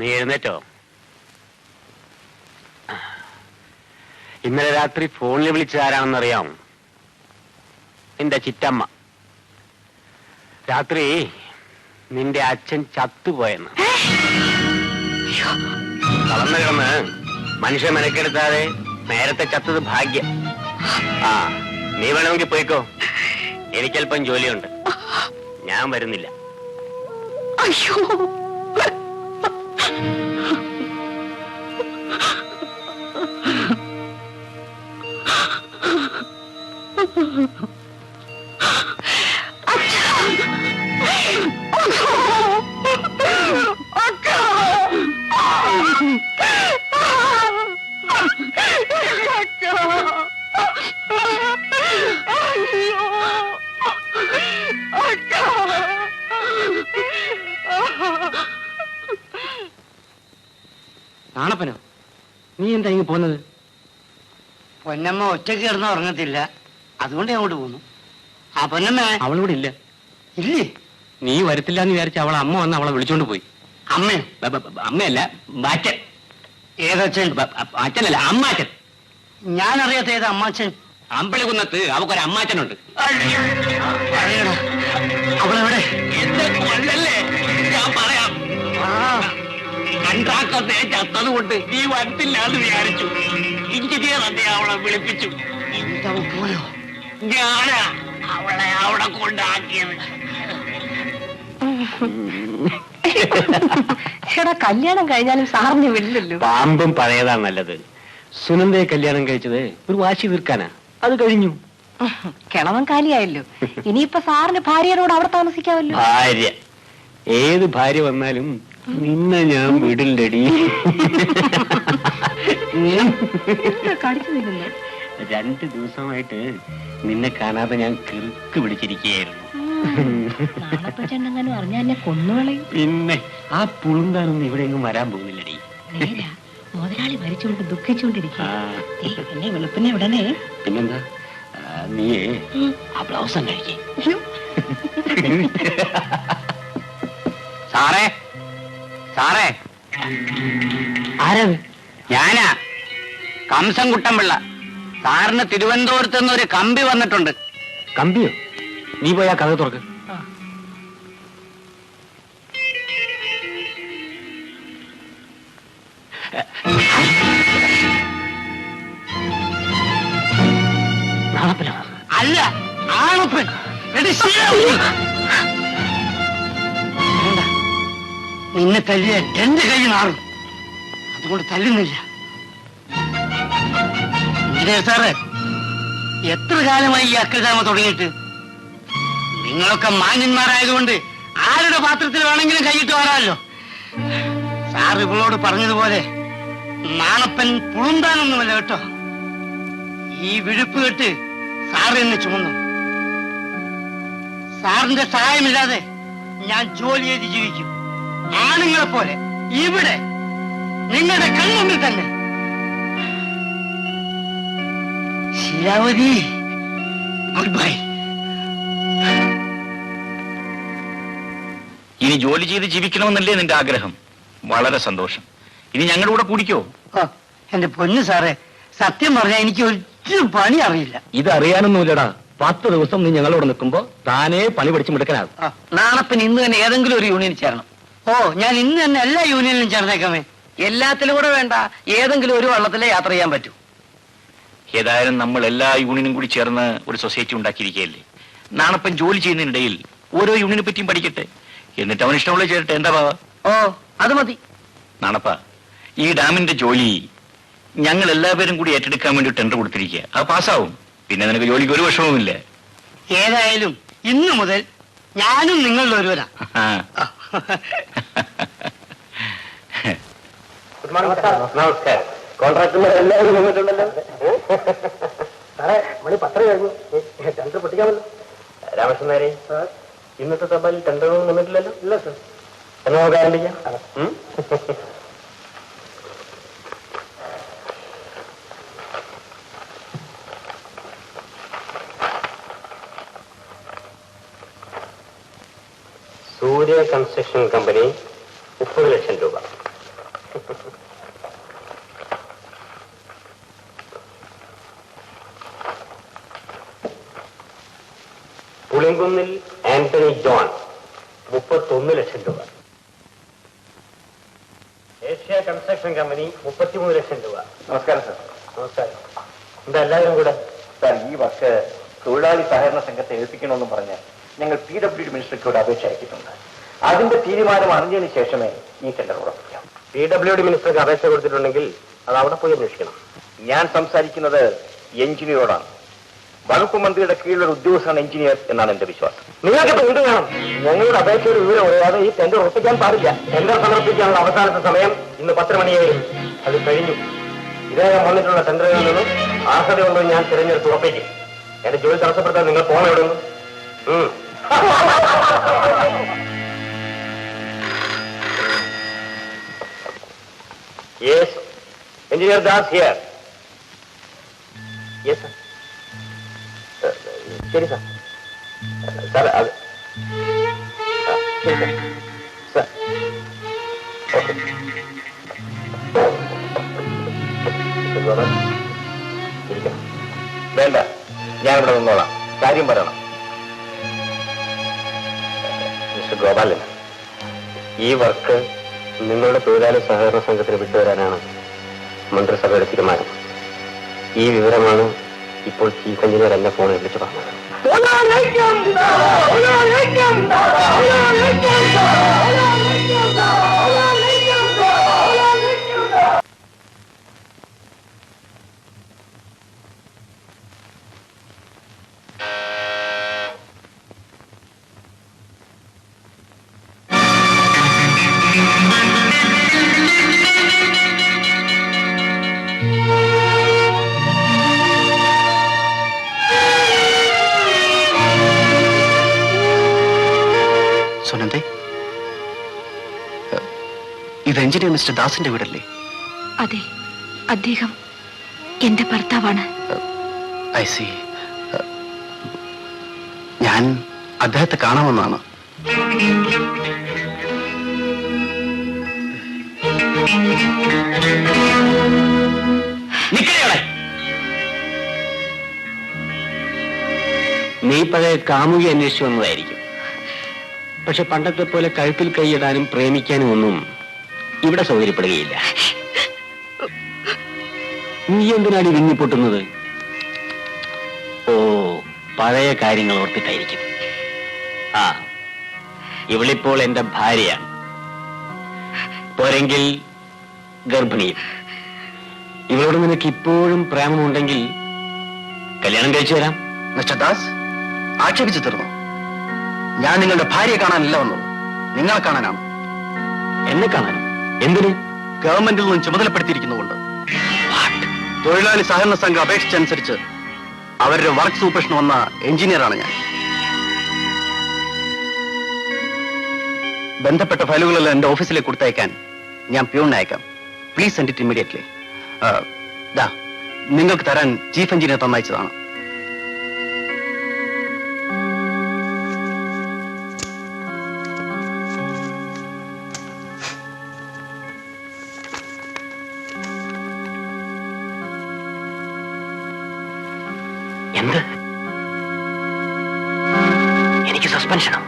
നീ എഴുന്നേറ്റോ? ഇന്നലെ രാത്രി ഫോണിൽ വിളിച്ചതാരാണെന്നറിയാം? നിന്റെ ചിറ്റമ്മ. രാത്രി നിന്റെ അച്ഛൻ ചത്തുപോയെന്ന്. കളന്നു കിടന്ന് മനുഷ്യ മെനക്കെടുത്താതെ നേരത്തെ ചത്തത് ഭാഗ്യം. നീ വേണമെങ്കിൽ പോയിക്കോ, എനിക്കല്പം ജോലിയുണ്ട്. ഞാൻ വരുന്നില്ല. അയ്യോ, നാണപ്പനോ, നീ എന്താ ഇങ്ങ് പോന്നത്? പൊന്നമ്മ ഒറ്റയ്ക്ക് കിടന്ന് ഉറങ്ങത്തില്ല, അതുകൊണ്ട് ഞാൻ അങ്ങോട്ട് പോന്നു. ആ പൊന്നമ്മ അവളൂടെ ഇല്ല. ഇല്ലേ? നീ വരത്തില്ല എന്ന് വിചാരിച്ച അവളെ അമ്മ വന്ന് അവളെ വിളിച്ചോണ്ട് പോയി. അമ്മയോ? അമ്മയല്ല, അച്ഛൻ. ഏതച്ഛൻ? അച്ഛനല്ല, അമ്മാച്ചൻ. ഞാനറിയാത്ത ഏത് അമ്മാച്ചൻ? അമ്പലകുന്നത്ത് അവക്കൊരു അമ്മാച്ചനുണ്ട്. അവളെവിടെ? ഞാൻ പറയാം. കൺട്രാക്ടറിനെ ചത്തത് കൊണ്ട് നീ വരത്തില്ല എന്ന് വിചാരിച്ചു. എഞ്ചിനീയർ തന്നെ അവളെ വിളിപ്പിച്ചു. പോയോ? ഞാനാ അവളെ അവിടെ കൊണ്ടാക്കിയത്. കല്യാണം കഴിഞ്ഞാലും സാറിന് വിടില്ലല്ലോ. പാമ്പും പഴയതാണ് നല്ലത്. സുനന്ദയെ കല്യാണം കഴിച്ചത് ഒരു വാശി തീർക്കാനാ. അത് കഴിഞ്ഞു. കിളവൻ കാലിയായല്ലോ. ഇനിയിപ്പൊ സാറിന് ഭാര്യയോട് അവിടെ താമസിക്കാമല്ലോ. ഭാര്യ ഏത് ഭാര്യ വന്നാലും നിന്നെ ഞാൻ വിടില്ലടി. കടിച്ചു 2 ദിവസമായിട്ട് നിന്നെ കാണാതെ ഞാൻ കിറുക്ക് പിടിച്ചിരിക്കുകയായിരുന്നു. നാണപ്പച്ചെണ്ണങ്ങനെ പറഞ്ഞാ എന്നെ കൊന്നുകളയും. പിന്നെ ആ പുളുന്താനൊന്നും ഇവിടെ എങ്ങും വരാൻ പോകുന്നില്ലടി. മുതലാളി മരിച്ചുകൊണ്ട് ദുഃഖിച്ചുകൊണ്ടിരിക്കും. എന്നെ വെളുപ്പിനെ ഉടനെ. പിന്നെന്താ, നീ ആ ബ്ലൗസ് കഴിക്കേ. സാറേ, സാറേ. ആരത്? ഞാനാ, കംസൻകുട്ടൻപിള്ള. സാറിന് തിരുവനന്തപുരത്ത് നിന്ന് ഒരു കമ്പി വന്നിട്ടുണ്ട്. കമ്പിയോ? നീ പോയാ കഥ തുറക്ക്. നാണപ്പനോ? അല്ല, ആണപ്പൻ. നിന്നെ തല്ലിയ എന്റെ കൈ നാറും, അതുകൊണ്ട് തല്ലുന്നില്ല. എഞ്ചിനീയർ സാറ്, എത്ര കാലമായി ഈ അക്രമ തുടങ്ങിയിട്ട്? നിങ്ങളൊക്കെ മാന്യന്മാരായതുകൊണ്ട് ആരുടെ പാത്രത്തിൽ വേണമെങ്കിലും കൈയിട്ട് വരാമല്ലോ. സാർ ഇവളോട് പറഞ്ഞതുപോലെ നാണപ്പൻ പുളുന്താനൊന്നുമല്ല കേട്ടോ. ഈ വിഴുപ്പ് കെട്ട് സാറ് എന്നെ ചുമന്നു. സാറിന്റെ സഹായമില്ലാതെ ഞാൻ ജോലി ചെയ്ത് ജീവിക്കും, ആണുങ്ങളെ പോലെ ഇവിടെ നിങ്ങളുടെ കൺമുമ്പിൽ തന്നെ. Sheelavathi, good bye. ഇനി ജോലി ചെയ്ത് ജീവിക്കണമെന്നല്ലേ നിന്റെ ആഗ്രഹം? വളരെ സന്തോഷം. ഇനി ഞങ്ങളുടെ കൂടെ കൂടിക്കോ. എന്റെ പൊന്നു സാറേ, സത്യം പറഞ്ഞാൽ എനിക്ക് ഒരു പണി അറിയില്ല. ഇതറിയാനൊന്നുമില്ലടാ. 10 ദിവസം നീ ഞങ്ങളോട് നിൽക്കുമ്പോ താനേ പണി പഠിച്ച് മിടുക്കനാകും. നാണപ്പൻ ഇന്ന് തന്നെ ഏതെങ്കിലും ഒരു യൂണിയനിൽ ചേരണം. ഞാൻ ഇന്ന് തന്നെ എല്ലാ യൂണിയനിലും ചേർന്നേക്കാമേ. എല്ലാത്തിലും കൂടെ വേണ്ട, ഏതെങ്കിലും ഒരു വള്ളത്തിലെ യാത്ര ചെയ്യാൻ പറ്റൂ. ഏതായാലും നമ്മൾ എല്ലാ യൂണിയനും കൂടി ചേർന്ന് ഒരു സൊസൈറ്റി ഉണ്ടാക്കിയിരിക്കുകയല്ലേ. നാണപ്പൻ ജോലി ചെയ്യുന്നതിനിടയിൽ ഓരോ യൂണിയനെ പറ്റിയും പഠിക്കട്ടെ, എന്നിട്ട് അവൻ ഇഷ്ടമുള്ള ചേരട്ടെ. എന്താ ബാവ? അത് മതി. നാണപ്പ, ഈ ഡാമിന്റെ ജോലി ഞങ്ങൾ എല്ലാവരും കൂടി ഏറ്റെടുക്കാൻ വേണ്ടി ടെൻഡർ കൊടുത്തിരിക്കുക. അത് പാസ്സാവും. പിന്നെ നിനക്ക് ജോലിക്ക് ഒരു വിഷമവുമില്ല. ഏതായാലും ഇന്നു മുതൽ ഞാനും നിങ്ങളുടെ ഒരുവരാ. നമസ്കാരം. കോൺട്രാക്ടർമാരെല്ലാവരും വന്നിട്ടുണ്ടല്ലോ. സാറേ, മണി 10 കഴിഞ്ഞു. ടെൻഡർ പൊട്ടിക്കാമല്ലോ. രാമകൃഷ്ണൻ നേരെ, ഇന്നത്തെ തപാലിൽ ടെൻഡറൊന്നും വന്നിട്ടില്ലല്ലോ? ഇല്ല സർ. എന്നാ നമുക്ക് ആരംഭിക്കാം. സൂര്യ കൺസ്ട്രക്ഷൻ കമ്പനി പുളിങ്കുന്നിൽ ആന്റണി ജോൺ 31 ലക്ഷം രൂപ. ഏഷ്യ കൺസ്ട്രക്ഷൻ കമ്പനി 33 ലക്ഷം രൂപ. നമസ്കാരം സാർ. നമസ്കാരം. എന്താ എല്ലാവരും കൂടെ? സാർ, ഈ വർക്ക് തൊഴിലാളി സഹകരണ സംഘത്തെ ഏൽപ്പിക്കണമെന്നും പറഞ്ഞ് ഞങ്ങൾ PWD മിനിസ്റ്റർക്കോട് അപേക്ഷ അയച്ചിട്ടുണ്ട്. അതിന്റെ തീരുമാനം അറിഞ്ഞതിന് ശേഷമേ ഈ ടെൻഡർ ഉറപ്പിക്കാം. PWD മിനിസ്റ്റർക്ക് അപേക്ഷ കൊടുത്തിട്ടുണ്ടെങ്കിൽ അത് അവിടെ പോയി അന്വേഷിക്കണം. ഞാൻ സംസാരിക്കുന്നത് എഞ്ചിനീയറോടാണ്. വകുപ്പ് മന്ത്രിയുടെ കീഴിലൊരു ഉദ്യോഗസ്ഥനാണ് എഞ്ചിനീയർ എന്നാണ് എന്റെ വിശ്വാസം. നിങ്ങൾക്കിപ്പോ എന്ത് വേണം? ഞങ്ങളുടെ അപേക്ഷയുടെ വിവരം അറിയാതെ ഈ ടെൻഡർ ഉറപ്പിക്കാൻ പാടില്ല. ടെൻഡർ സമർപ്പിക്കാനുള്ള അവസാനത്തെ സമയം ഇന്ന് 10 മണിയായിരുന്നു. അത് കഴിഞ്ഞു. ഇദ്ദേഹം വന്നിട്ടുള്ള ടെൻഡറുകളിൽ നിന്നും അർഹതയുണ്ടോ ഞാൻ തിരഞ്ഞെടുത്ത് ഉറപ്പിക്കും. എന്റെ ജോലി തടസ്സപ്പെടുത്താൻ നിങ്ങൾ പോകണം എവിടെ നിന്ന്? Yes, Engineer Das here. Yes, sir. ശരി സാർ. സാർ അത് ശരി സാർ. Sir okay. ഇരിക്കണം. വേണ്ട, ഞാനിവിടെ നിന്നോളാം. കാര്യം പറയണം. മിസ്റ്റർ ഗോപാലൻ, ഈ വർക്ക് നിങ്ങളുടെ തൊഴിലാളി സഹകരണ സംഘത്തിന് വിട്ടുതരാനാണ് മന്ത്രിസഭയുടെ തീരുമാനം. ഈ വിവരമാണ് ഇപ്പോൾ ചീഫ് എഞ്ചിനീയർ എന്നെ ഫോണിൽ വിളിച്ചു പറഞ്ഞത്. സുനന്ദേ, ഇത് എഞ്ചിനീയർ മിസ്റ്റർ ദാസിന്റെ വീടല്ലേ? അതെ, അദ്ദേഹം എന്റെ ഭർത്താവാണ്. I C. ഞാൻ അദ്ദേഹത്തെ കാണാമെന്നാണ്. നീ പഴയ കാമുകി അന്വേഷിച്ചു വന്നതായിരിക്കും. പക്ഷെ പണ്ടത്തെ പോലെ കഴുത്തിൽ കൈയിടാനും പ്രേമിക്കാനും ഒന്നും ഇവിടെ സൗകര്യപ്പെടുകയില്ല. നീ എന്തിനാണ് വിങ്ങിപ്പൊട്ടുന്നത്? ഓ, പഴയ കാര്യങ്ങൾ ഓർത്തിട്ടായിരിക്കും. ആ, ഇവളിപ്പോൾ എന്റെ ഭാര്യയാണ്. പോരെങ്കിൽ ഗർഭിണിയും. ഇവളോട് നിനക്ക് ഇപ്പോഴും പ്രേമമുണ്ടെങ്കിൽ കല്യാണം കഴിച്ചു തരാം. മിസ്റ്റർ ദാസ്, ആക്ഷേപിച്ചു തീർന്നു. ഞാൻ നിങ്ങളുടെ ഭാര്യയെ കാണാനല്ല വന്നത്, നിങ്ങളെ കാണാനാണ്. എന്നെ കാണാനോ? എന്തിന്? ഗവൺമെന്റിൽ നിന്നും ചുമതലപ്പെടുത്തിയിരിക്കുന്നുകൊണ്ട്. തൊഴിലാളി സഹകരണ സംഘം അപേക്ഷിച്ചനുസരിച്ച് അവരുടെ വർക്ക് സൂപ്പർവിഷൻ വന്ന എഞ്ചിനീയറാണ് ഞാൻ. ബന്ധപ്പെട്ട ഫയലുകളെല്ലാം എന്റെ ഓഫീസിലേക്ക് കൊടുത്തയക്കാൻ ഞാൻ പ്യൂണിനെ അയക്കാം. Please send it immediately. നിങ്ങൾക്ക് തരാൻ ചീഫ് എഞ്ചിനീയർ തന്നയച്ചതാണ്. എന്ത്? എനിക്ക് സസ്പെൻഷനോ?